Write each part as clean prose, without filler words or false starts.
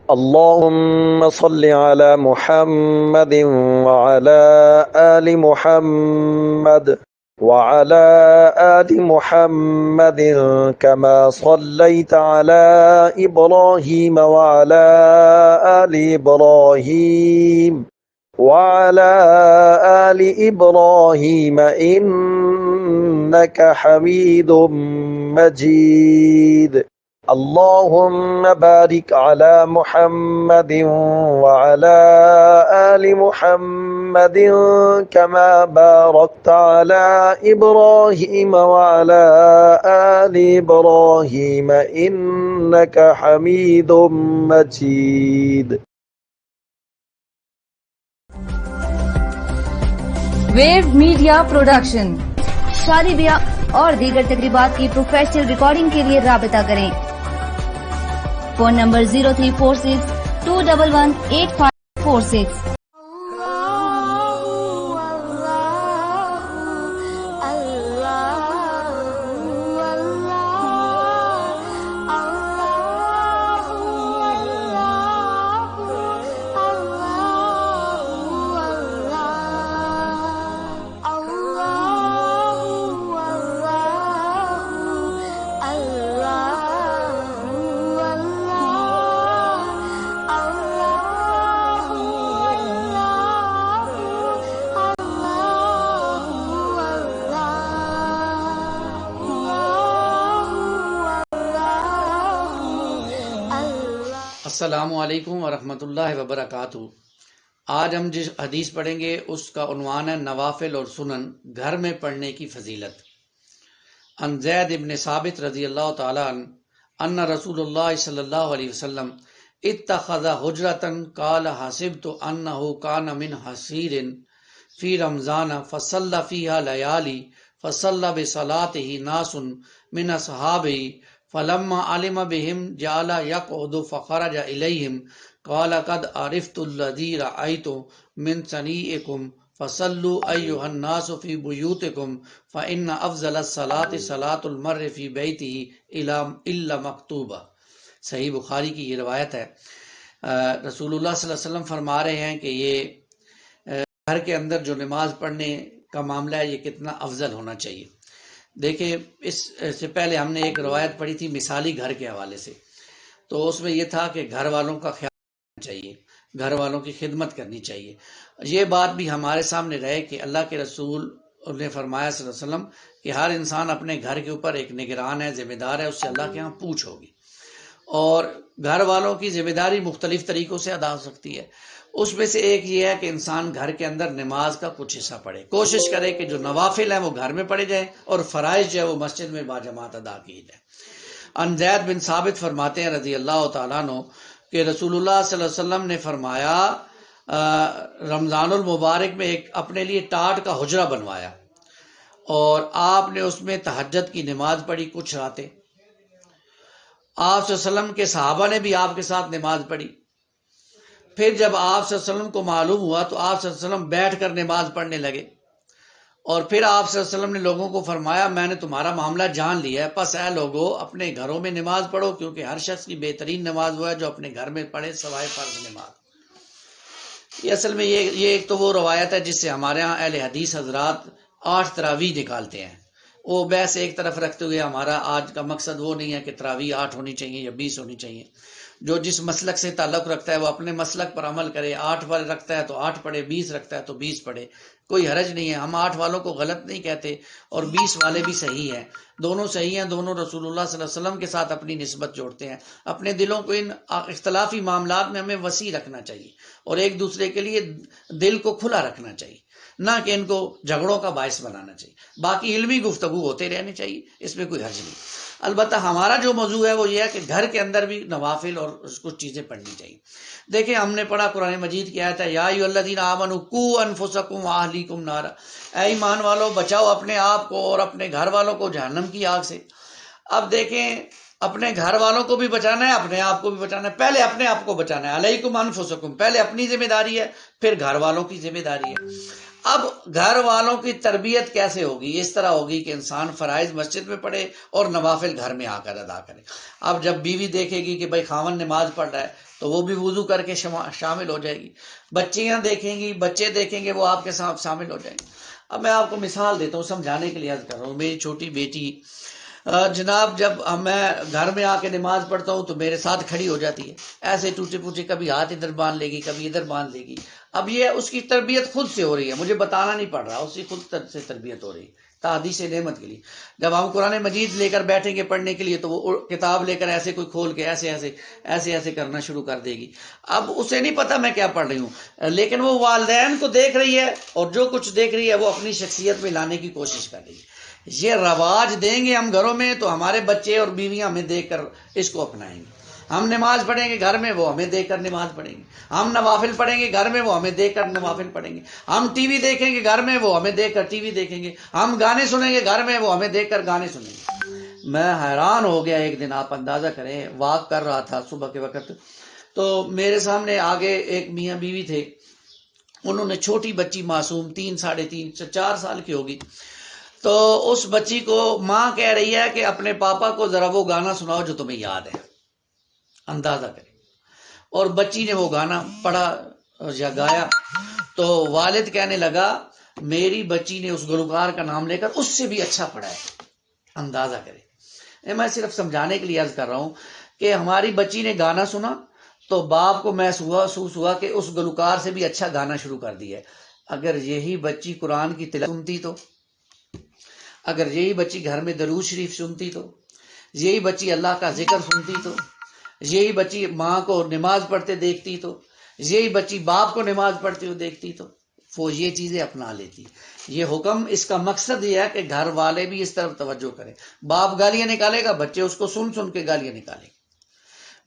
اللهم صل على محمد وعلى آل محمد وعلى آل محمد كما صليت على إبراهيم وعلى آل إبراهيم وعلى آل إبراهيم إنك حميد مجيد. اللهم بارك على محمد وعلى آل محمد كما باركت على إبراهيم وعلى آل إبراهيم إنك حميد مجيد. ویو میڈیا پروڈکشن شادی بیاہ اور دیگر تقریبات کی پروفیشنل ریکارڈنگ کے لیے رابطہ کریں. Phone number 0346211846. السلام علیکم ورحمۃ اللہ وبرکاتہ. آج ہم جس حدیث پڑھیں گے اس کا عنوان ہے نوافل اور سنن گھر میں پڑھنے کی فضیلت. عن زید بن ثابت رضی اللہ تعالی عنہ ان رسول اللہ صلی اللہ علیہ وسلم اتخذ حجرة قال حسبت انه كان من حصير في رمضان فصلى فيها ليالي فصلى بصلاته ناس من اصحابه فلما علم بهم جعل يقعد فخرج إليهم قال قد عرفت الذي رأيت من صنيعكم فصلوا أيها الناس في بيوتكم فإن أفضل الصلاة صلاة المرء في بيته إلا مكتوبة. صحیح بخاری کی یہ روایت ہے. رسول اللہ صلی اللہ علیہ وسلم فرما رہے ہیں کہ یہ گھر کے اندر جو نماز پڑھنے کا معاملہ ہے یہ کتنا افضل ہونا چاہیے. دیکھیں اس سے پہلے ہم نے ایک روایت پڑھی تھی مثالی گھر کے حوالے سے، تو اس میں یہ تھا کہ گھر والوں کا خیال رکھنا چاہیے، گھر والوں کی خدمت کرنی چاہیے. یہ بات بھی ہمارے سامنے رہے کہ اللہ کے رسول نے فرمایا صلی اللہ علیہ وسلم کہ ہر انسان اپنے گھر کے اوپر ایک نگران ہے، ذمہ دار ہے، اس سے اللہ کے ہاں پوچھ ہوگی. اور گھر والوں کی ذمہ داری مختلف طریقوں سے ادا ہو سکتی ہے. اس میں سے ایک یہ ہے کہ انسان گھر کے اندر نماز کا کچھ حصہ پڑھے، کوشش کرے کہ جو نوافل ہیں وہ گھر میں پڑھے جائیں اور فرائض جو ہے وہ مسجد میں باجماعت ادا کیے جائیں. عن زید بن ثابت فرماتے ہیں رضی اللہ تعالیٰ عنہ کہ رسول اللہ صلی اللہ علیہ وسلم نے فرمایا رمضان المبارک میں ایک اپنے لیے ٹاٹ کا حجرہ بنوایا اور آپ نے اس میں تہجد کی نماز پڑھی کچھ راتیں. آپ صلی اللہ علیہ وسلم کے صحابہ نے بھی آپ کے ساتھ نماز پڑھی. پھر جب آپ صلی اللہ علیہ وسلم کو معلوم ہوا تو آپ صلی اللہ علیہ وسلم بیٹھ کر نماز پڑھنے لگے اور پھر آپ صلی اللہ علیہ وسلم نے لوگوں کو فرمایا میں نے تمہارا معاملہ جان لیا ہے، پس اے لوگو اپنے گھروں میں نماز پڑھو، کیونکہ ہر شخص کی بہترین نماز وہ ہے جو اپنے گھر میں پڑھے سوائے فرض نماز. یہ اصل میں یہ ایک تو وہ روایت ہے جس سے ہمارے ہاں اہل حدیث حضرات 8 تراویح نکالتے ہیں. وہ بحث ایک طرف رکھتے ہوئے ہمارا آج کا مقصد وہ نہیں ہے کہ تراویح 8 ہونی چاہیے یا 20 ہونی چاہیے. جو جس مسلک سے تعلق رکھتا ہے وہ اپنے مسلک پر عمل کرے. 8 پر رکھتا ہے تو 8 پڑھے، 20 رکھتا ہے تو 20 پڑھے، کوئی حرج نہیں ہے. ہم 8 والوں کو غلط نہیں کہتے اور 20 والے بھی صحیح ہیں، دونوں صحیح ہیں. دونوں رسول اللہ صلی اللہ علیہ وسلم کے ساتھ اپنی نسبت جوڑتے ہیں. اپنے دلوں کو ان اختلافی معاملات میں ہمیں وسیع رکھنا چاہیے اور ایک دوسرے کے لیے دل کو کھلا رکھنا چاہیے، نہ کہ ان کو جھگڑوں کا باعث بنانا چاہیے. باقی علمی گفتگو ہوتے رہنی چاہیے، اس میں کوئی حرج نہیں. البتہ ہمارا جو موضوع ہے وہ یہ ہے کہ گھر کے اندر بھی نوافل اور کچھ چیزیں پڑھنی چاہیے. دیکھیں ہم نے پڑھا قرآن مجید کی آیت ہے یا ایھا الذین آمنوا قوا انفسکم واہلیکم نارا، اے ایمان والو بچاؤ اپنے آپ کو اور اپنے گھر والوں کو جہنم کی آگ سے. اب دیکھیں اپنے گھر والوں کو بھی بچانا ہے، اپنے آپ کو بھی بچانا ہے. پہلے اپنے آپ کو بچانا ہے، علیکم انفسکم، پہلے اپنی ذمہ داری ہے، پھر گھر والوں کی ذمہ داری ہے. اب گھر والوں کی تربیت کیسے ہوگی؟ اس طرح ہوگی کہ انسان فرائض مسجد میں پڑھے اور نوافل گھر میں آ کر ادا کرے. اب جب بیوی دیکھے گی کہ بھائی خاوند نماز پڑھ رہا ہے تو وہ بھی وضو کر کے شامل ہو جائے گی. بچیاں دیکھیں گی، بچے دیکھیں گے، وہ آپ کے ساتھ شامل ہو جائیں گے. اب میں آپ کو مثال دیتا ہوں، سمجھانے کے لیے عرض کر رہا ہوں. میری چھوٹی بیٹی جناب جب میں گھر میں آ کے نماز پڑھتا ہوں تو میرے ساتھ کھڑی ہو جاتی ہے، ایسے ٹوٹے پوچھے، کبھی ہاتھ ادھر باندھ لے گی، کبھی ادھر باندھ لے گی. اب یہ اس کی تربیت خود سے ہو رہی ہے، مجھے بتانا نہیں پڑ رہا، اس کی خود سے تربیت ہو رہی ہے تحدیث نعمت کے لیے. جب ہم قرآن مجید لے کر بیٹھیں گے پڑھنے کے لیے تو وہ کتاب لے کر ایسے کوئی کھول کے ایسے ایسے ایسے ایسے کرنا شروع کر دے گی. اب اسے نہیں پتا میں کیا پڑھ رہی ہوں، لیکن وہ والدین کو دیکھ رہی ہے اور جو کچھ دیکھ رہی ہے وہ اپنی شخصیت میں لانے کی کوشش کر رہی ہے. یہ رواج دیں گے ہم گھروں میں تو ہمارے بچے اور بیویاں ہمیں دیکھ کر اس کو اپنائیں گے. ہم نماز پڑھیں گے گھر میں، وہ ہمیں دیکھ کر نماز پڑھیں گے. ہم نوافل پڑھیں گے گھر میں، وہ ہمیں دیکھ کر نوافل پڑھیں گے. ہم ٹی وی دیکھیں گے گھر میں، وہ ہمیں دیکھ کر ٹی وی دیکھیں گے. ہم گانے سنیں گے گھر میں، وہ ہمیں دیکھ کر گانے سنیں گے. میں حیران ہو گیا، ایک دن آپ اندازہ کریں، واک کر رہا تھا صبح کے وقت، تو میرے سامنے آگے ایک میاں بیوی تھے، انہوں نے چھوٹی بچی معصوم 3 ساڑھے 3 4 سال کی ہوگی، تو اس بچی کو ماں کہہ رہی ہے کہ اپنے پاپا کو ذرا وہ گانا سناؤ جو تمہیں یاد ہے. اندازہ کریں. اور بچی نے وہ گانا پڑھا یا گایا تو والد کہنے لگا میری بچی نے اس گلوکار کا نام لے کر اس سے بھی اچھا پڑھا ہے. اندازہ کریں. میں صرف سمجھانے کے لیے عرض کر رہا ہوں کہ ہماری بچی نے گانا سنا تو باپ کو محسوس ہوا کہ اس گلوکار سے بھی اچھا گانا شروع کر دیا ہے. اگر یہی بچی قرآن کی تلاوت سنتی تو، اگر یہی بچی گھر میں درود شریف سنتی تو، یہی بچی اللہ کا ذکر سنتی تو، یہی بچی ماں کو نماز پڑھتے دیکھتی تو، یہی بچی باپ کو نماز پڑھتے ہوئے دیکھتی تو وہ یہ چیزیں اپنا لیتی. یہ حکم، اس کا مقصد یہ ہے کہ گھر والے بھی اس طرف توجہ کریں. باپ گالیاں نکالے گا، بچے اس کو سن سن کے گالیاں نکالیں گے.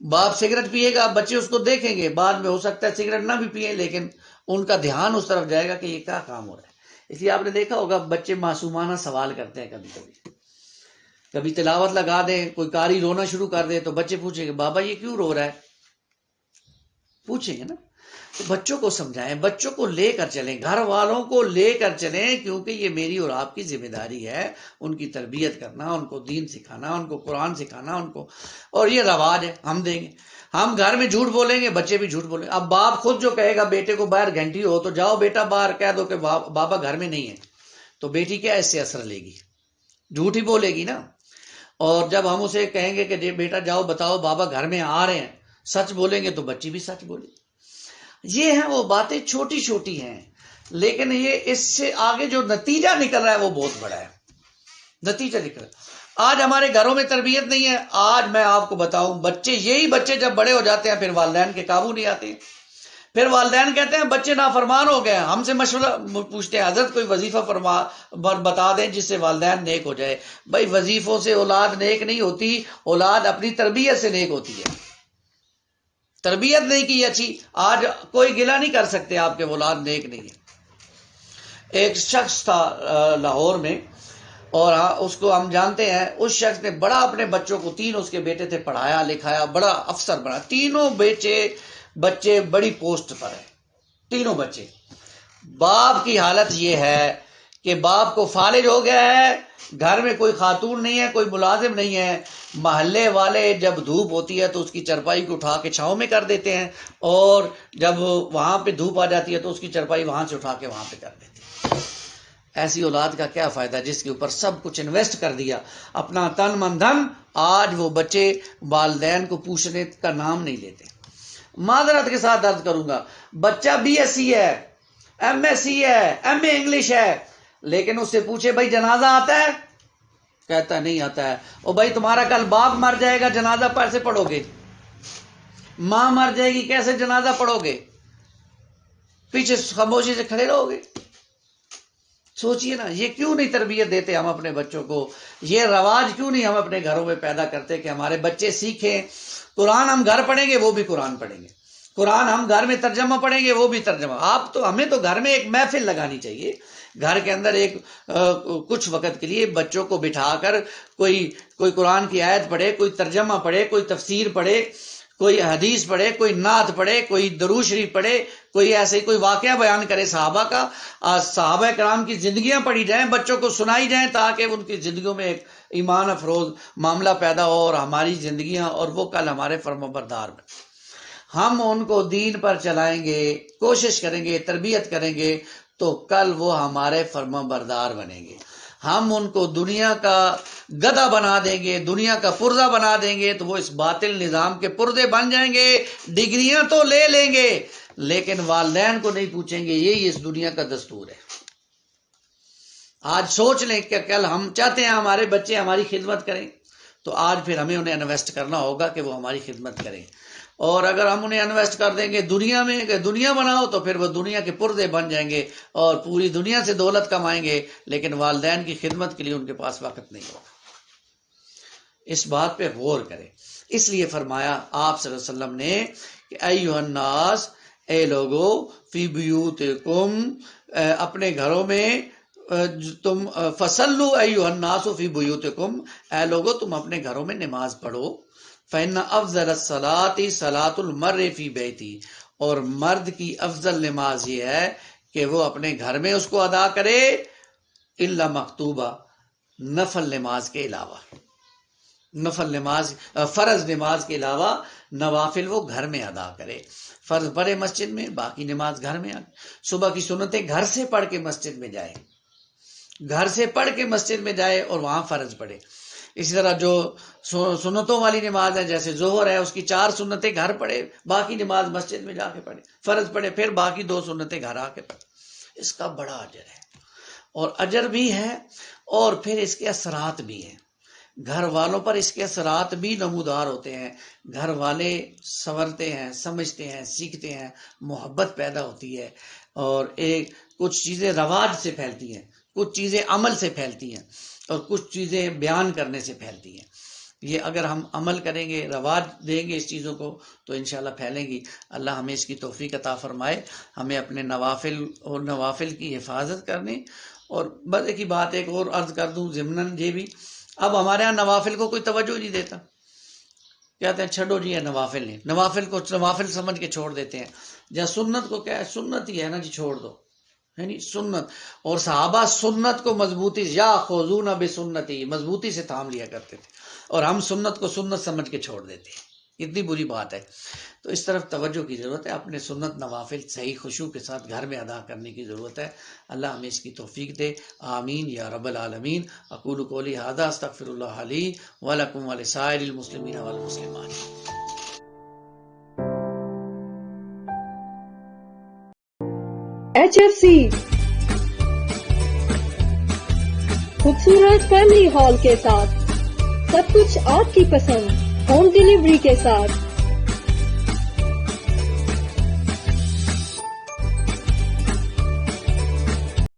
باپ سگریٹ پیے گا، بچے اس کو دیکھیں گے، بعد میں ہو سکتا ہے سگریٹ نہ بھی پیئیں لیکن ان کا دھیان اس طرف جائے گا کہ یہ کیا کام ہو رہا ہے. اس لیے آپ نے دیکھا ہوگا بچے معصومانہ سوال کرتے ہیں. کبھی تلاوت لگا دیں، کوئی قاری رونا شروع کر دے تو بچے پوچھیں گے بابا یہ کیوں رو رہا ہے، پوچھیں گے نا. تو بچوں کو سمجھائیں، بچوں کو لے کر چلیں، گھر والوں کو لے کر چلیں، کیونکہ یہ میری اور آپ کی ذمہ داری ہے ان کی تربیت کرنا، ان کو دین سکھانا، ان کو قرآن سکھانا، ان کو. اور یہ رواج ہے ہم دیں گے. ہم گھر میں جھوٹ بولیں گے، بچے بھی جھوٹ بولیں گے. اب باپ خود جو کہے گا بیٹے کو باہر گھنٹی ہو تو جاؤ بیٹا باہر، کہہ دو کہ بابا گھر میں نہیں ہے، تو بیٹی کیا اس سے اثر لے گی؟ جھوٹ ہی بولے گی نا. اور جب ہم اسے کہیں گے کہ بیٹا جاؤ بتاؤ بابا گھر میں آ رہے ہیں، سچ بولیں گے تو بچی بھی سچ بولے گی. یہ ہیں وہ باتیں چھوٹی چھوٹی ہیں، لیکن یہ اس سے آگے جو نتیجہ نکل رہا ہے وہ بہت بڑا ہے. نتیجہ نکل رہا ہے. آج ہمارے گھروں میں تربیت نہیں ہے. آج میں آپ کو بتاؤں، یہی بچے جب بڑے ہو جاتے ہیں پھر والدین کے قابو نہیں آتے. پھر والدین کہتے ہیں بچے نافرمان ہو گئے، ہم سے مشورہ پوچھتے ہیں حضرت کوئی وظیفہ بتا دیں جس سے والدین نیک ہو جائے. بھائی وظیفوں سے اولاد نیک نہیں ہوتی، اولاد اپنی تربیت سے نیک ہوتی ہے. تربیت نہیں کی اچھی، آج کوئی گلہ نہیں کر سکتے آپ کے اولاد نیک نہیں ہے. ایک شخص تھا لاہور میں، اور اس کو ہم جانتے ہیں. اس شخص نے بڑا اپنے بچوں کو، 3 اس کے بیٹے تھے، پڑھایا لکھایا، بڑا افسر بنا. تینوں بچے بڑی پوسٹ پر ہیں، تینوں بچے. باپ کی حالت یہ ہے کہ باپ کو فالج ہو گیا ہے، گھر میں کوئی خاتون نہیں ہے، کوئی ملازم نہیں ہے. محلے والے جب دھوپ ہوتی ہے تو اس کی چرپائی کو اٹھا کے چھاؤں میں کر دیتے ہیں، اور جب وہاں پہ دھوپ آ جاتی ہے تو اس کی چرپائی وہاں سے اٹھا کے وہاں پہ کر دیتے ہیں. ایسی اولاد کا کیا فائدہ جس کے اوپر سب کچھ انویسٹ کر دیا، اپنا تن من دھن. آج وہ بچے والدین کو پوچھنے کا نام نہیں لیتے. معذرت کے ساتھ عرض کروں گا، بچہ BSc ہے، MSc ہے، MA انگلش ہے، لیکن اس سے پوچھے بھائی جنازہ آتا ہے، کہتا نہیں آتا ہے. اور بھائی تمہارا کل باپ مر جائے گا، جنازہ کیسے پڑھو گے؟ ماں مر جائے گی، کیسے جنازہ پڑھو گے؟ پیچھے خاموشی سے کھڑے رہو گے؟ سوچئے نا، یہ کیوں نہیں تربیت دیتے ہم اپنے بچوں کو؟ یہ رواج کیوں نہیں ہم اپنے گھروں میں پیدا کرتے کہ ہمارے بچے سیکھیں؟ قرآن ہم گھر پڑھیں گے، وہ بھی قرآن پڑھیں گے. قرآن ہم گھر میں ترجمہ پڑھیں گے، وہ بھی ترجمہ. ہمیں تو گھر میں ایک محفل لگانی چاہیے. گھر کے اندر ایک کچھ وقت کے لیے بچوں کو بٹھا کر کوئی قرآن کی آیت پڑھے، کوئی ترجمہ پڑھے، کوئی تفسیر پڑھے، کوئی حدیث پڑھے، کوئی نعت پڑھے، کوئی درود شریف پڑھے، کوئی ایسے کوئی واقعہ بیان کرے صحابہ کا. صحابہ کرام کی زندگیاں پڑھی جائیں، بچوں کو سنائی جائیں، تاکہ ان کی زندگیوں میں ایک ایمان افروز معاملہ پیدا ہو اور ہماری زندگیاں اور وہ کل ہمارے فرمانبردار بن. ہم ان کو دین پر چلائیں گے، کوشش کریں گے، تربیت کریں گے، تو کل وہ ہمارے فرما بردار بنیں گے۔ ہم ان کو دنیا کا گدھا بنا دیں گے، دنیا کا پرزہ بنا دیں گے، تو وہ اس باطل نظام کے پردے بن جائیں گے، ڈگریاں تو لے لیں گے لیکن والدین کو نہیں پوچھیں گے۔ یہی اس دنیا کا دستور ہے۔ آج سوچ لیں کہ کل ہم چاہتے ہیں ہمارے بچے ہماری خدمت کریں، تو آج پھر ہمیں انہیں انویسٹ کرنا ہوگا کہ وہ ہماری خدمت کریں، اور اگر ہم انہیں انویسٹ کر دیں گے دنیا میں کہ دنیا بناؤ، تو پھر وہ دنیا کے پردے بن جائیں گے اور پوری دنیا سے دولت کمائیں گے لیکن والدین کی خدمت کے لیے ان کے پاس وقت نہیں ہوگا۔ اس بات پہ غور کریں۔ اس لیے فرمایا آپ صلی اللہ علیہ وسلم نے کہ ایھا الناس، اے لوگو، فی بیوتکم، اپنے گھروں میں تم، فصلو ایھا الناس فی بیوتکم، اے لوگو تم اپنے گھروں میں نماز پڑھو، فإن افضل الصلاۃ صلاۃ المرء فی بیتی، اور مرد کی افضل نماز یہ ہے کہ وہ اپنے گھر میں اس کو ادا کرے، الا مکتوبہ، نفل نماز کے علاوہ، نفل نماز، فرض نماز کے علاوہ نوافل وہ گھر میں ادا کرے۔ فرض پڑھے مسجد میں، باقی نماز گھر میں، صبح کی سنتیں گھر سے پڑھ کے مسجد میں جائے، گھر سے پڑھ کے مسجد میں جائے اور وہاں فرض پڑھے۔ اسی طرح جو سنتوں والی نماز ہے جیسے ظہر ہے، اس کی 4 سنتیں گھر پڑھے، باقی نماز مسجد میں جا کے پڑھے، فرض پڑھے، پھر باقی 2 سنتیں گھر آ کے پڑھے۔ اس کا بڑا اجر ہے، اور اجر بھی ہے اور پھر اس کے اثرات بھی ہیں، گھر والوں پر اس کے اثرات بھی نمودار ہوتے ہیں، گھر والے سنورتے ہیں، سمجھتے ہیں، سیکھتے ہیں، محبت پیدا ہوتی ہے، اور کچھ چیزیں رواج سے پھیلتی ہیں، کچھ چیزیں عمل سے پھیلتی ہیں، اور کچھ چیزیں بیان کرنے سے پھیلتی ہیں۔ یہ اگر ہم عمل کریں گے، رواج دیں گے اس چیزوں کو، تو انشاءاللہ پھیلیں گی۔ اللہ ہمیں اس کی توفیق عطا فرمائے، ہمیں اپنے نوافل اور نوافل کی حفاظت کرنے۔ اور بس ایک ہی بات ایک اور عرض کر دوں ضمناً یہ بھی، اب ہمارے ہاں نوافل کو کوئی توجہ نہیں دیتا، کہتے ہیں چھڈو جی، ہے نوافل نہیں، نوافل کو نوافل سمجھ کے چھوڑ دیتے ہیں، یا سنت کو کیا ہے، سنت ہی ہے نا جی، چھوڑ دو، یعنی سنت۔ اور صحابہ سنت کو مضبوطی، یا خذون بسنتی، مضبوطی سے تھام لیا کرتے تھے، اور ہم سنت کو سنت سمجھ کے چھوڑ دیتے ہیں، اتنی بری بات ہے۔ تو اس طرف توجہ کی ضرورت ہے، اپنے سنت نوافل صحیح خشوع کے ساتھ گھر میں ادا کرنے کی ضرورت ہے۔ اللہ ہمیں اس کی توفیق دے، آمین یا رب العالمین۔ اقول قولی ھذا استغفر اللہ لی ولکم ولسائر المسلمین والمسلمات۔ HFC خوبصورت فیملی ہال کے ساتھ، سب کچھ آپ کی پسند، ہوم ڈیلیوری کے ساتھ،